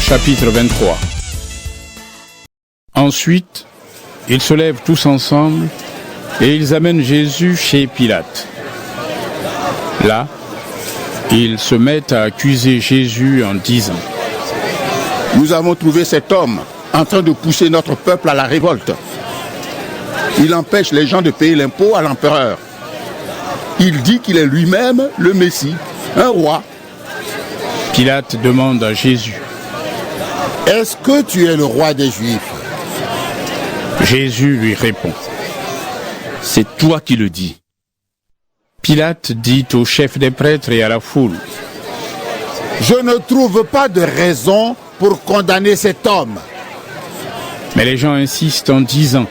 chapitre 23. Ensuite, ils se lèvent tous ensemble et ils amènent Jésus chez Pilate. Là, ils se mettent à accuser Jésus en disant : Nous avons trouvé cet homme en train de pousser notre peuple à la révolte. Il empêche les gens de payer l'impôt à l'empereur. Il dit qu'il est lui-même le Messie, un roi. Pilate demande à Jésus : Est-ce que tu es le roi des Juifs ? Jésus lui répond : C'est toi qui le dis. Pilate dit au chef des prêtres et à la foule : Je ne trouve pas de raison pour condamner cet homme. Mais les gens insistent en disant :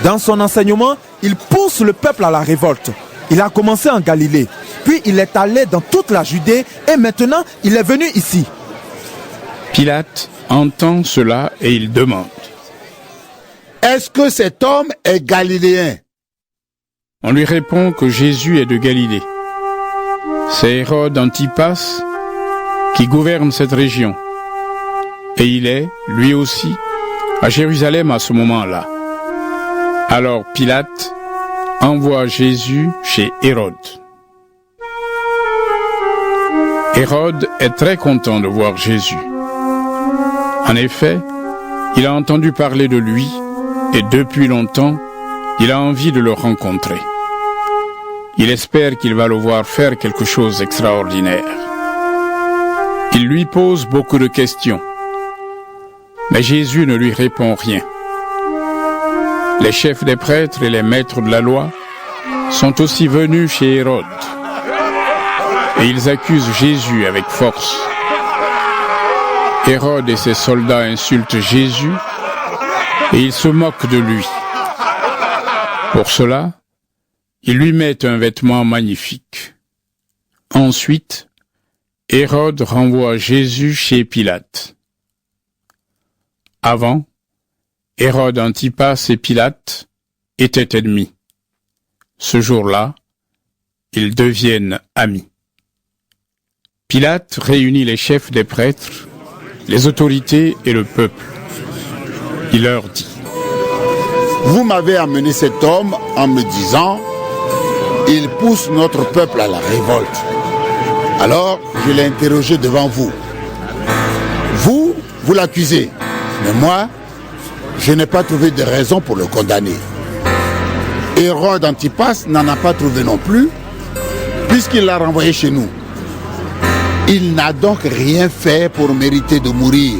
Dans son enseignement, il pousse le peuple à la révolte. Il a commencé en Galilée, puis il est allé dans toute la Judée et maintenant il est venu ici. Pilate entend cela et il demande : Est-ce que cet homme est galiléen ? On lui répond que Jésus est de Galilée. C'est Hérode Antipas qui gouverne cette région. Et il est, lui aussi, à Jérusalem à ce moment-là. Alors Pilate envoie Jésus chez Hérode. Hérode est très content de voir Jésus. En effet, il a entendu parler de lui et depuis longtemps, il a envie de le rencontrer. Il espère qu'il va le voir faire quelque chose d'extraordinaire. Il lui pose beaucoup de questions. Mais Jésus ne lui répond rien. Les chefs des prêtres et les maîtres de la loi sont aussi venus chez Hérode. Et ils accusent Jésus avec force. Hérode et ses soldats insultent Jésus et ils se moquent de lui. Pour cela, ils lui mettent un vêtement magnifique. Ensuite, Hérode renvoie Jésus chez Pilate. Avant, Hérode Antipas et Pilate étaient ennemis. Ce jour-là, ils deviennent amis. Pilate réunit les chefs des prêtres, les autorités et le peuple. Il leur dit : Vous m'avez amené cet homme en me disant « Il pousse notre peuple à la révolte ». Alors, je l'ai interrogé devant vous. Vous l'accusez, mais moi, je n'ai pas trouvé de raison pour le condamner. Hérode Antipas n'en a pas trouvé non plus, puisqu'il l'a renvoyé chez nous. Il n'a donc rien fait pour mériter de mourir.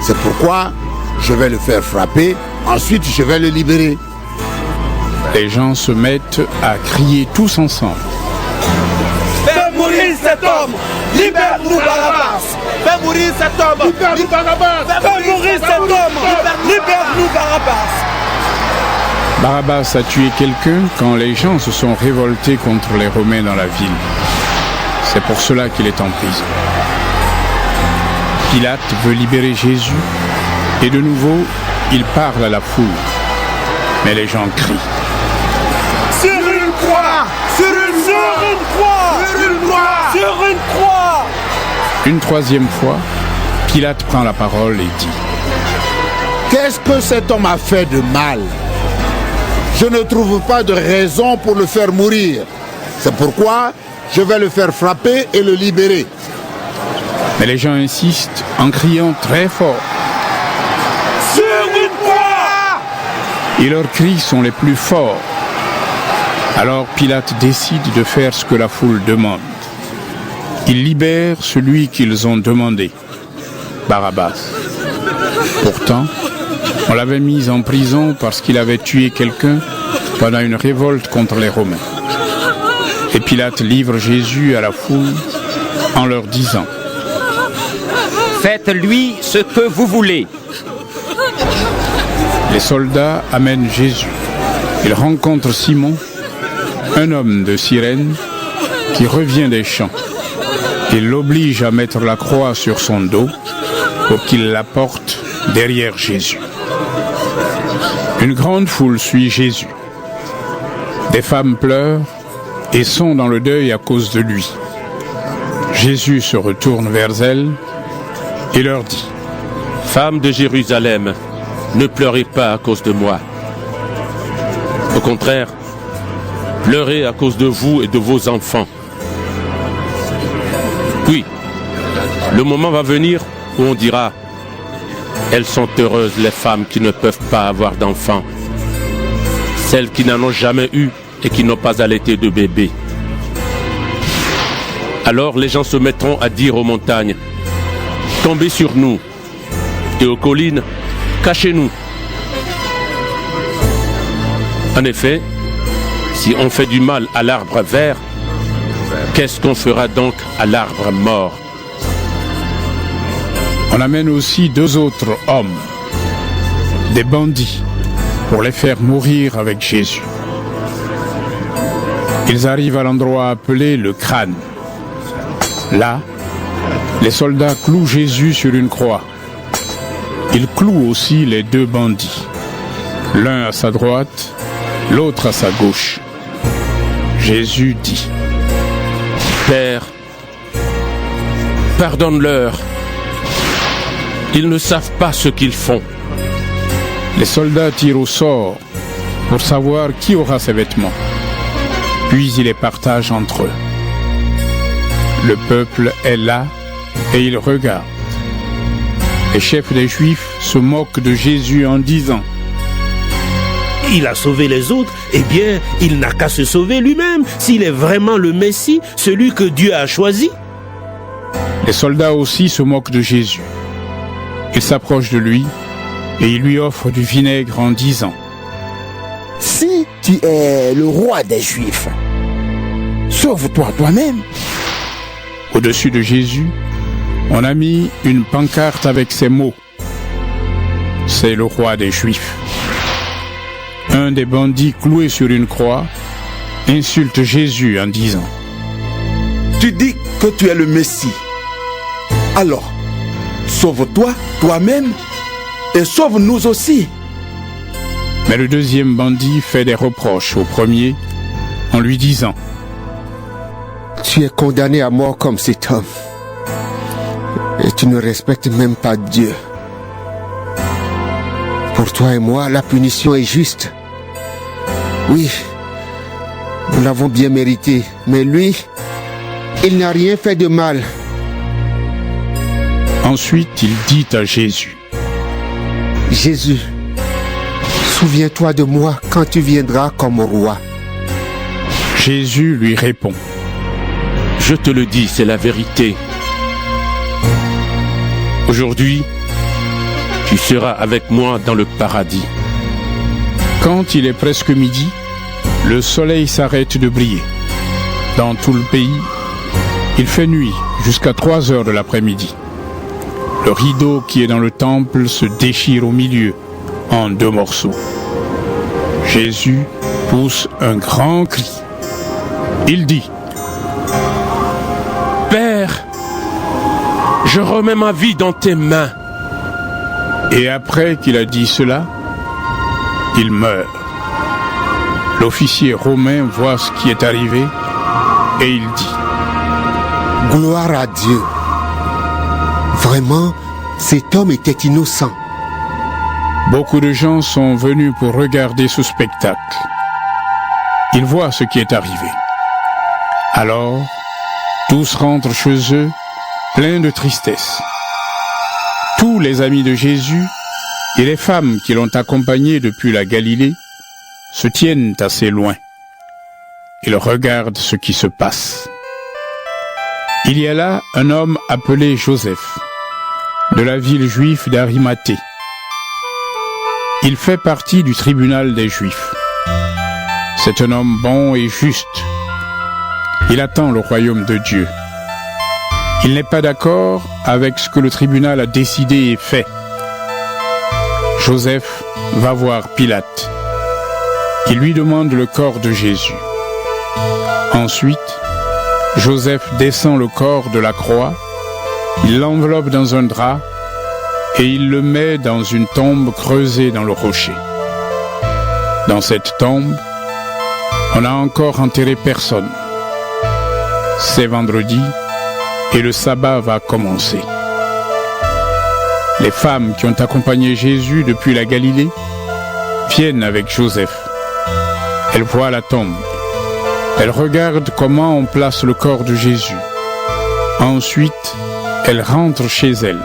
C'est pourquoi je vais le faire frapper, ensuite je vais le libérer. Les gens se mettent à crier tous ensemble : Fais mourir cet homme! Libère-nous Barabbas! Fais mourir cet homme! Libère-nous Barabbas! Fais mourir cet homme! Libère-nous Barabbas! Barabbas a tué quelqu'un quand les gens se sont révoltés contre les Romains dans la ville. C'est pour cela qu'il est en prison. Pilate veut libérer Jésus et de nouveau, il parle à la foule. Mais les gens crient : Sur une croix! Sur une croix! Sur une croix! Sur une croix! Une troisième fois, Pilate prend la parole et dit : Qu'est-ce que cet homme a fait de mal ? Je ne trouve pas de raison pour le faire mourir. C'est pourquoi je vais le faire frapper et le libérer. Mais les gens insistent en criant très fort. Sur une croix! Et leurs cris sont les plus forts. Alors Pilate décide de faire ce que la foule demande. Il libère celui qu'ils ont demandé, Barabbas. Pourtant, on l'avait mis en prison parce qu'il avait tué quelqu'un pendant une révolte contre les Romains. Et Pilate livre Jésus à la foule en leur disant : Faites-lui ce que vous voulez. Les soldats amènent Jésus. Ils rencontrent Simon, un homme de Cyrène, qui revient des champs. Il l'oblige à mettre la croix sur son dos pour qu'il la porte derrière Jésus. Une grande foule suit Jésus. Des femmes pleurent et sont dans le deuil à cause de lui. Jésus se retourne vers elles Il leur dit: Femmes de Jérusalem, ne pleurez pas à cause de moi. Au contraire, pleurez à cause de vous et de vos enfants. Oui, le moment va venir où on dira: elles sont heureuses les femmes qui ne peuvent pas avoir d'enfants, celles qui n'en ont jamais eu et qui n'ont pas allaité de bébé. Alors les gens se mettront à dire aux montagnes: tombez sur nous, et aux collines: cachez-nous. En effet, si on fait du mal à l'arbre vert, qu'est-ce qu'on fera donc à l'arbre mort? On amène aussi 2 autres hommes, des bandits, pour les faire mourir avec Jésus. Ils arrivent à l'endroit appelé le crâne. Là, les soldats clouent Jésus sur une croix. Ils clouent aussi les 2 bandits, l'un à sa droite, l'autre à sa gauche. Jésus dit: Père, pardonne-leur. Ils ne savent pas ce qu'ils font. Les soldats tirent au sort pour savoir qui aura ces vêtements. Puis ils les partagent entre eux. Le peuple est là et il regarde. Les chefs des Juifs se moquent de Jésus en disant: Il a sauvé les autres, eh bien, il n'a qu'à se sauver lui-même, s'il est vraiment le Messie, celui que Dieu a choisi. Les soldats aussi se moquent de Jésus. Ils s'approchent de lui et ils lui offrent du vinaigre en disant: Si tu es le roi des Juifs, sauve-toi toi-même. Au-dessus de Jésus, on a mis une pancarte avec ces mots: C'est le roi des Juifs. Un des bandits cloués sur une croix insulte Jésus en disant: Tu dis que tu es le Messie. Alors, sauve-toi toi-même et sauve-nous aussi. Mais le deuxième bandit fait des reproches au premier en lui disant: Tu es condamné à mort comme cet homme. Et tu ne respectes même pas Dieu. Pour toi et moi, la punition est juste. Oui, nous l'avons bien mérité, mais lui, il n'a rien fait de mal. Ensuite, il dit à Jésus: Jésus, souviens-toi de moi quand tu viendras comme roi. Jésus lui répond: Je te le dis, c'est la vérité. Aujourd'hui, tu seras avec moi dans le paradis. Quand il est presque midi, le soleil s'arrête de briller. Dans tout le pays, il fait nuit jusqu'à 3 heures de l'après-midi. Le rideau qui est dans le temple se déchire au milieu en 2 morceaux. Jésus pousse un grand cri. Il dit: Père, je remets ma vie dans tes mains. Et après qu'il a dit cela, il meurt. L'officier romain voit ce qui est arrivé et il dit: Gloire à Dieu. Vraiment, cet homme était innocent. Beaucoup de gens sont venus pour regarder ce spectacle. Ils voient ce qui est arrivé. Alors, tous rentrent chez eux, pleins de tristesse. Tous les amis de Jésus et les femmes qui l'ont accompagné depuis la Galilée se tiennent assez loin. Ils regardent ce qui se passe. Il y a là un homme appelé Joseph, de la ville juive d'Arimathée. Il fait partie du tribunal des Juifs. C'est un homme bon et juste. Il attend le royaume de Dieu. Il n'est pas d'accord avec ce que le tribunal a décidé et fait. Joseph va voir Pilate. Il lui demande le corps de Jésus. Ensuite, Joseph descend le corps de la croix, il l'enveloppe dans un drap et il le met dans une tombe creusée dans le rocher. Dans cette tombe, on n'a encore enterré personne. C'est vendredi et le sabbat va commencer. Les femmes qui ont accompagné Jésus depuis la Galilée viennent avec Joseph. Elles voient la tombe. Elles regardent comment on place le corps de Jésus. Ensuite, elles rentrent chez elles.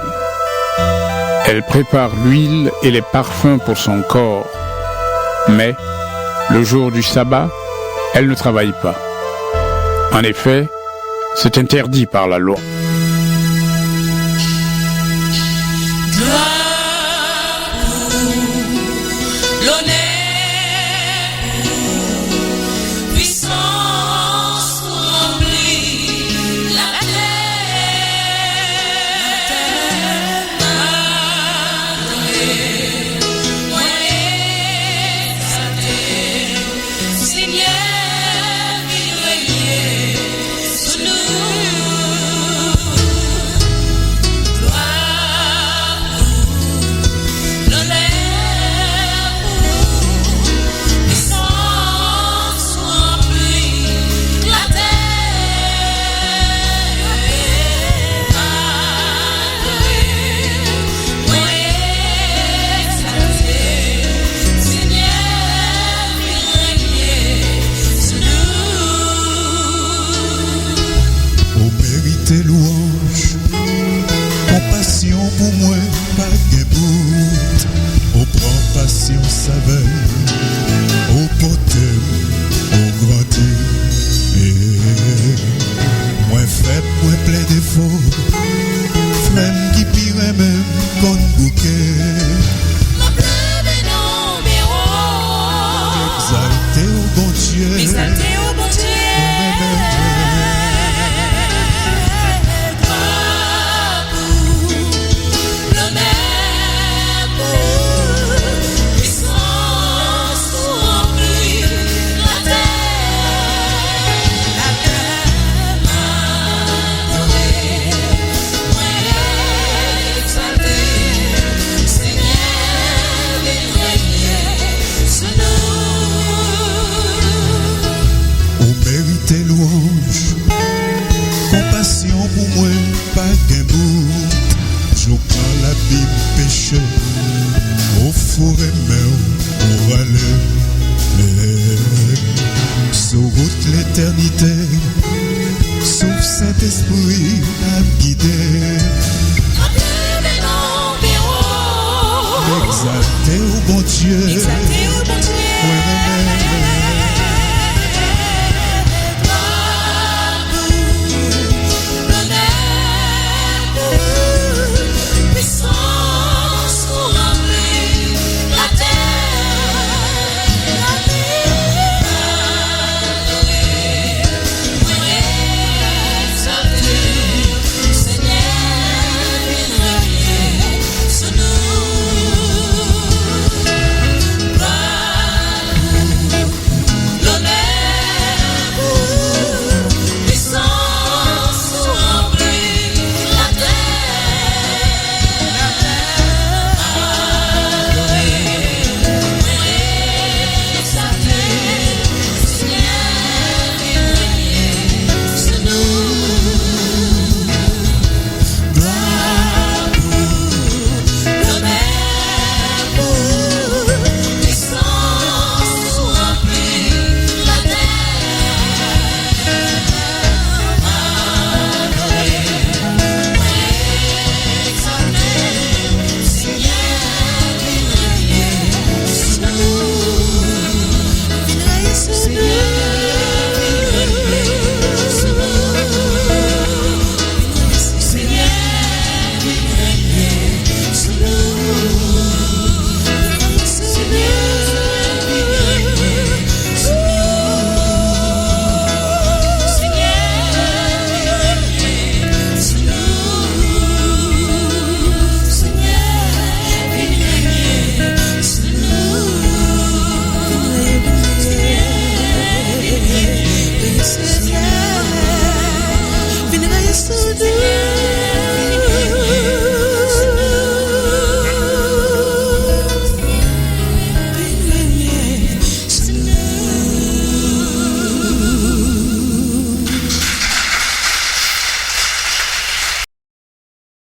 Elles préparent l'huile et les parfums pour son corps. Mais, le jour du sabbat, elles ne travaillent pas. En effet, c'est interdit par la loi. Exalté au bon Dieu.